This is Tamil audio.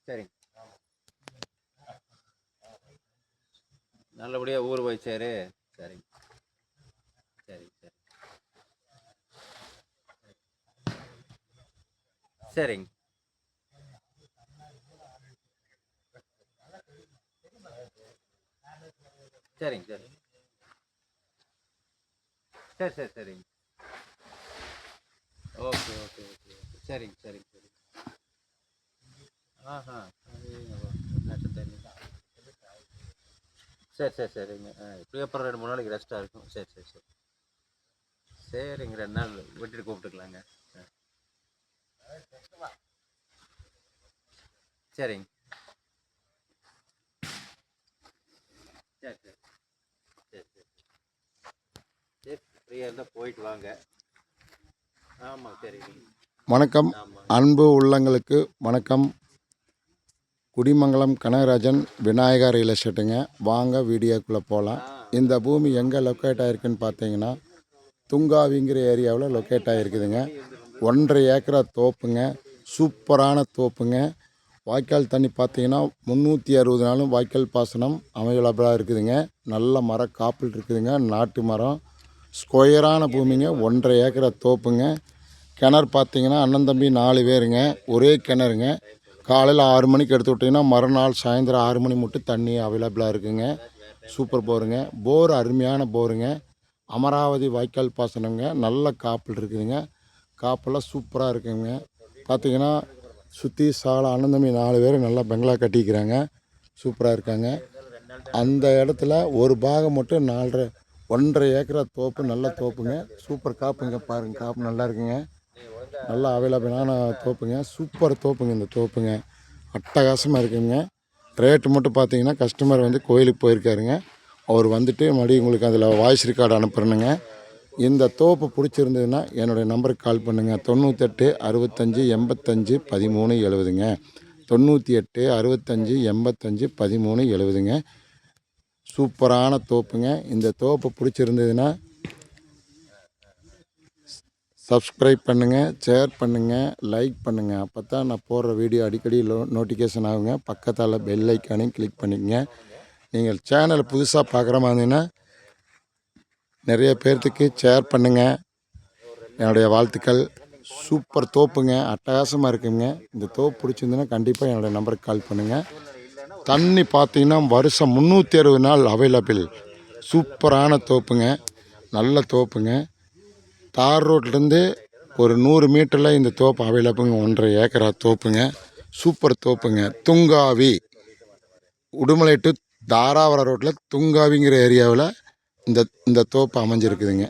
சரிங்க. நல்லபடியாக ஊர் போய் சேரு. சரிங்க சரி சரி சரிங்க சரிங்க சரி சரி சரி சரிங்க. ஓகே ஓகே ஓகே ஓகே சரிங்க சரிங்க சரி. ஆஹா சரி சரி சரிங்க. இப்படியே அப்புறம் 2 3 நாளைக்கு ரெஸ்ட்டாக இருக்கும். சரி சரி சரி சரிங்க. 2 நாள் விட்டுட்டு கூப்பிட்டுக்கலாங்க. சரிங்க சரி சரி சரி சரி சரி ஃப்ரீயாக இருந்தால் போயிட்டு வாங்க. ஆமாம் சரிங்க. வணக்கம் ஆமாங்க. அன்பு உள்ளங்களுக்கு வணக்கம். குடிமங்கலம் கனகராஜன் விநாயகா ரியல் எஸ்டேட்டுங்க. வாங்க வீடியோக்குள்ளே போகலாம். இந்த பூமி எங்கே லொக்கேட் ஆகிருக்குன்னு பார்த்தீங்கன்னா துங்காவிங்கிற ஏரியாவில் லொக்கேட் ஆகிருக்குதுங்க. 1.5 ஏக்கரா தோப்புங்க. சூப்பரான தோப்புங்க. வாய்க்கால் தண்ணி பார்த்தீங்கன்னா 360 நாளும் வாய்க்கால் பாசனம் அவைலபிளாக இருக்குதுங்க. நல்ல மரம் காப்பில் இருக்குதுங்க. நாட்டு மரம் ஸ்கொயரான பூமிங்க. 1.5 ஏக்கரா தோப்புங்க. கிணறு பார்த்தீங்கன்னா அண்ணன் தம்பி 4 பேருங்க. ஒரே கிணறுங்க. காலையில் 6 மணிக்கு எடுத்து விட்டிங்கன்னா மறுநாள் சாயந்தரம் 6 மணி மட்டும் தண்ணி அவைலபிளாக இருக்குங்க. சூப்பர் போருங்க. போர் அருமையான போருங்க. அமராவதி வாய்க்கால் பாசனங்க. நல்ல காப்பில் இருக்குதுங்க. காப்பெல்லாம் சூப்பராக இருக்குங்க. பார்த்தீங்கன்னா சுற்றி சாலை அண்ணன் தம்பி 4 பேர் நல்லா பெங்களா கட்டிக்கிறாங்க. சூப்பராக இருக்காங்க. அந்த இடத்துல ஒரு பாகம் மட்டும் 1.5 ஏக்கரா தோப்பு. நல்ல தோப்புங்க. சூப்பர் காப்புங்க. பாருங்கள் காப்பு நல்லா இருக்குங்க. நல்லா அவைலபிளான தோப்புங்க. சூப்பர் தோப்புங்க. இந்த தோப்புங்க அட்டகாசமாக இருக்குங்க. ரேட்டு மட்டும் பார்த்தீங்கன்னா கஸ்டமர் வந்து கோயிலுக்கு போயிருக்காருங்க. அவர் வந்துட்டு மறுபடியும் உங்களுக்கு அதில் வாய்ஸ் ரெக்கார்டு அனுப்புகிறேனுங்க. இந்த தோப்பு பிடிச்சிருந்ததுன்னா என்னுடைய நம்பருக்கு கால் பண்ணுங்கள். 98 65 85 13 70ங்க. 98 65 85 13 70ங்க. சூப்பரான தோப்புங்க. இந்த தோப்பு பிடிச்சிருந்ததுன்னா சப்ஸ்கிரைப் பண்ணுங்கள், ஷேர் பண்ணுங்கள், லைக் பண்ணுங்கள். அப்போ தான் நான் போடுற வீடியோ அடிக்கடி நோட்டிஃபிகேஷன் ஆகுங்க. பக்கத்தால் பெல் ஐக்கானையும் கிளிக் பண்ணிக்கங்க. நீங்கள் சேனலை புதுசாக பார்க்குற மாதிரின்னா நிறைய பேர்த்துக்கு ஷேர் பண்ணுங்கள். என்னுடைய வாழ்த்துக்கள். சூப்பர் தோப்புங்க. அட்டகாசமாக இருக்குங்க. இந்த தோப்பு பிடிச்சிருந்துன்னா கண்டிப்பாக என்னுடைய நம்பருக்கு கால் பண்ணுங்கள். தண்ணி பார்த்தீங்கன்னா வருஷம் 360 நாள் அவைலபிள். சூப்பரான தோப்புங்க. நல்ல தோப்புங்க. தார் ரோட்லேருந்து ஒரு 100 மீட்டரில் இந்த தோப்பு அவைலபிளுங்க. 1.5 ஏக்கரா தோப்புங்க. சூப்பர் தோப்புங்க. துங்காவி உடுமலை டு தாராவரம் ரோட்டில் துங்காவிங்கிற ஏரியாவில் இந்த தோப்பு அமைஞ்சிருக்குதுங்க.